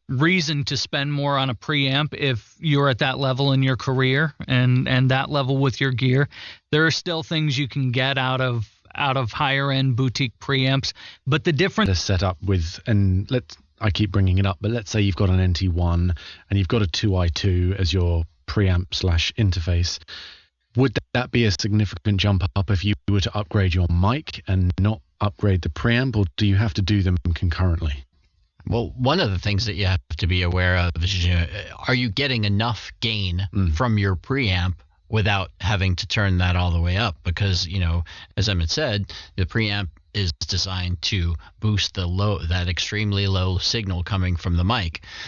reason to spend more on a preamp if you're at that level in your career and that level with your gear. There are still things you can get out of higher end boutique preamps, but the difference is set up with, and I keep bringing it up, but let's say you've got an NT1 and you've got a 2i2 as your preamp / interface. Would that be a significant jump up if you were to upgrade your mic and not upgrade the preamp, or do you have to do them concurrently? Well, one of the things that you have to be aware of is, are you getting enough gain from your preamp without having to turn that all the way up? Because, as Emmett said, the preamp is designed to boost that extremely low signal coming from the mic.